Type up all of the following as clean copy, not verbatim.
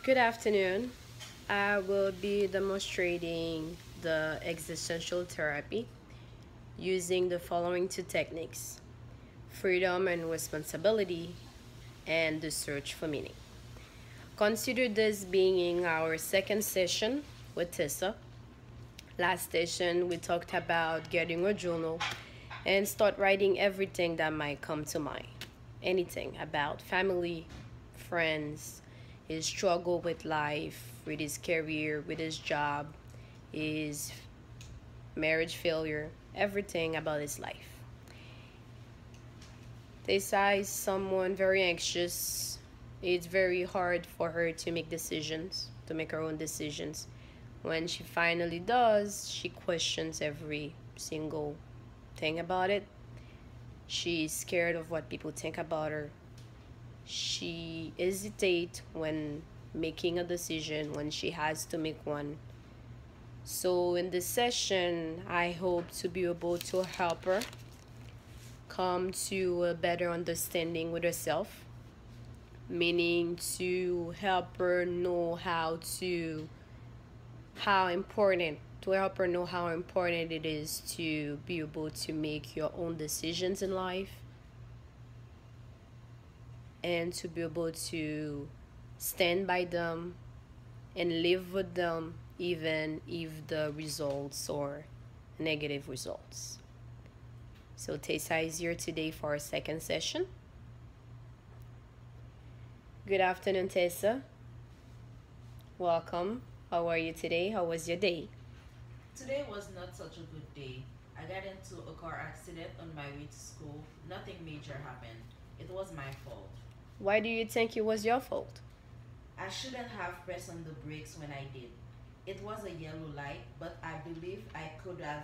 Good afternoon. I will be demonstrating the existential therapy using the following two techniques: freedom and responsibility, and the search for meaning. Consider this being our second session with Tessa. Last session, we talked about getting a journal and start writing everything that might come to mind. Anything about family, friends, his struggle with life, with his career, with his job, his marriage failure, everything about his life. Tessa is someone very anxious. It's very hard for her to make decisions, to make her own decisions. When she finally does, she questions every single thing about it. She's scared of what people think about her. She hesitates when making a decision, when she has to make one. So, in this session, I hope to be able to help her come to a better understanding with herself, meaning to help her know how important to help her know how important it is to be able to make your own decisions in life and to be able to stand by them and live with them even if the results are negative results. So Tessa is here today for our second session. Good afternoon, Tessa. Welcome. How are you today? How was your day? Today was not such a good day. I got into a car accident on my way to school. Nothing major happened. It was my fault. Why do you think it was your fault? I shouldn't have pressed on the brakes when I did. It was a yellow light, but I believe I could have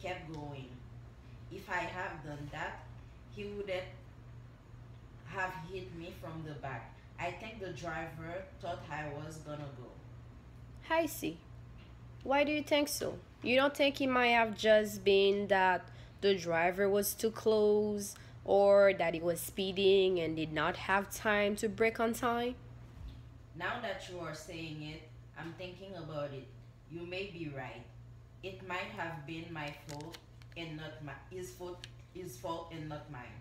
kept going. If I have done that, he wouldn't have hit me from the back. I think the driver thought I was gonna go. I see. Why do you think so? You don't think it might have just been that the driver was too close or that he was speeding and did not have time to brake on time? Now that you are saying it, I'm thinking about it. You may be right. It might have been my fault and not his fault and not mine.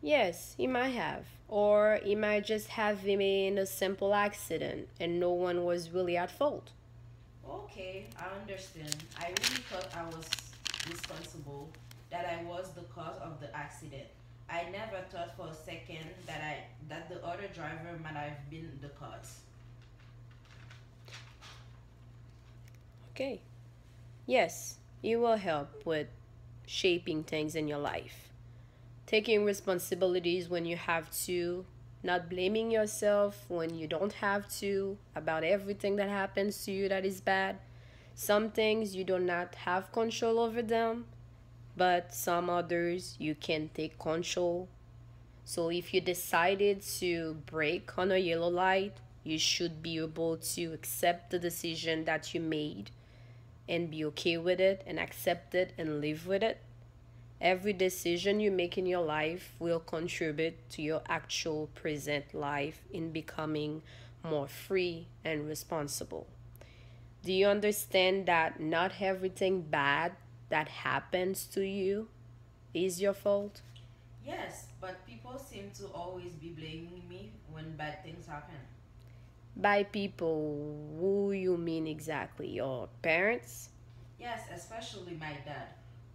Yes, he might have. Or he might just have been in a simple accident and no one was really at fault. Okay, I understand. I really thought I was responsible, that I was the cause of the accident. I never thought for a second that the other driver might have been the cause. Okay. Yes, it will help with shaping things in your life. Taking responsibilities when you have to, not blaming yourself when you don't have to about everything that happens to you that is bad. Some things you do not have control over them, but some others you can take control. So if you decided to brake on a yellow light, you should be able to accept the decision that you made and be okay with it and accept it and live with it. Every decision you make in your life will contribute to your actual present life in becoming more free and responsible. Do you understand that not everything bad that happens to you is your fault? Yes, but people seem to always be blaming me when bad things happen. By people, who you mean exactly? Your parents? Yes, especially my dad.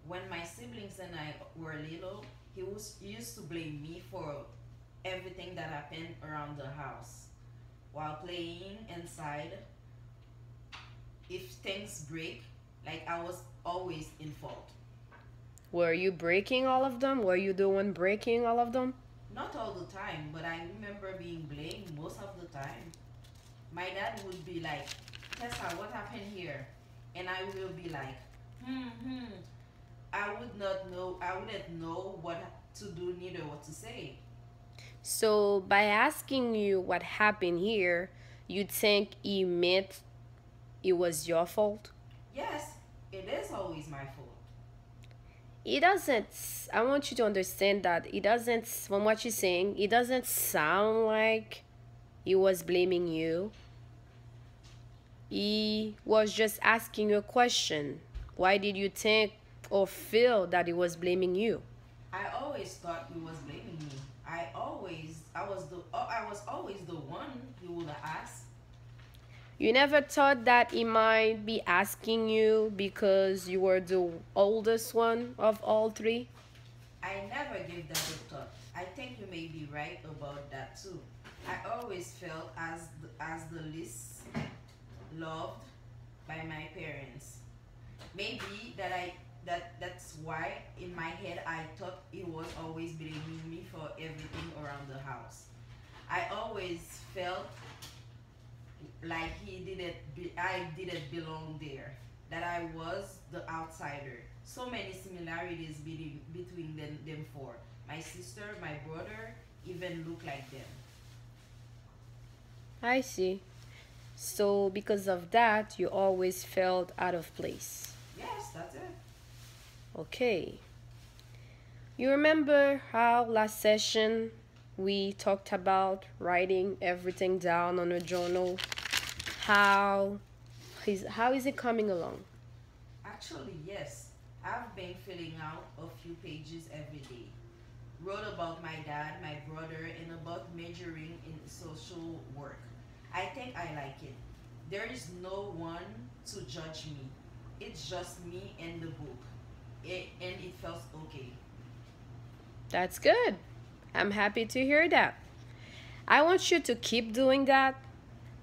When my siblings and I were little, he used to blame me for everything that happened around the house. While playing inside, if things break, like I was always in fault. Were you breaking all of them? Were you the one breaking all of them? Not all the time, but I remember being blamed most of the time. My dad would be like, Tessa, what happened here? And I will be like, hmm. I wouldn't know what to do, neither what to say. So, by asking you what happened here, you'd think he meant it was your fault? Yes, it is always my fault. It doesn't, I want you to understand that it doesn't, from what you're saying, it doesn't sound like he was blaming you. He was just asking you a question. Why did you think or feel that he was blaming you? I always thought he was blaming me. I was always the one he would ask. You never thought that he might be asking you because you were the oldest one of all three? I never gave that a thought. I think you may be right about that too. I always felt as the least loved by my parents. Maybe that's why in my head I thought he was always blaming me for everything around the house. I always felt like I didn't belong there, that I was the outsider. So many similarities between them four. My sister, my brother even look like them. I see. So, because of that, you always felt out of place. Yes, that's it. Okay. You remember how last session we talked about writing everything down on a journal? How how is it coming along? Actually, yes. I've been filling out a few pages every day. Wrote about my dad, my brother, and about majoring in social work. I think I like it. There is no one to judge me. It's just me and the book. And it felt okay. That's good. I'm happy to hear that. I want you to keep doing that.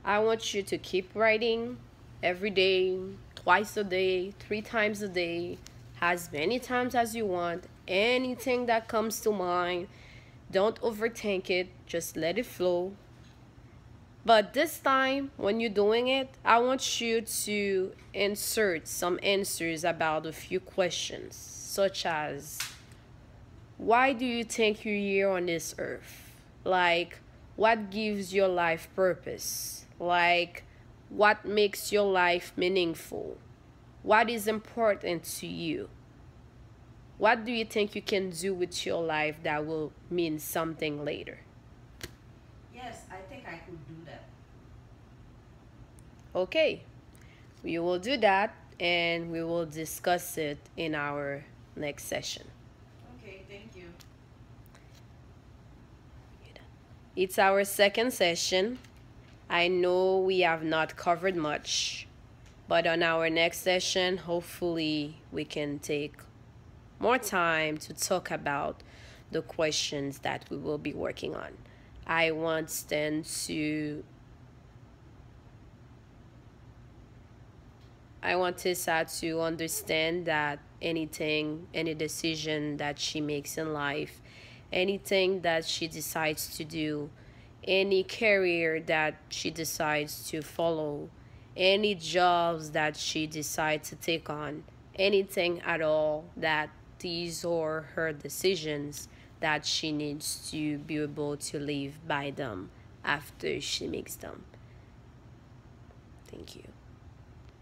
I want you to keep writing every day, twice a day, 3 times a day, as many times as you want. Anything that comes to mind, don't overthink it, just let it flow. But this time, when you're doing it, I want you to insert some answers about a few questions, such as why do you think you're here on this earth? Like, what gives your life purpose? Like, what makes your life meaningful? What is important to you? What do you think you can do with your life that will mean something later? Yes, I think I could do that. Okay, we will do that and we will discuss it in our next session. Okay, thank you. It's our second session. I know we have not covered much, but on our next session, hopefully, we can take more time to talk about the questions that we will be working on. I want them to I want Tessa to understand that any decision that she makes in life, anything that she decides to do, any career that she decides to follow, any jobs that she decides to take on, anything at all, that these are her decisions that she needs to be able to live by them after she makes them. Thank you.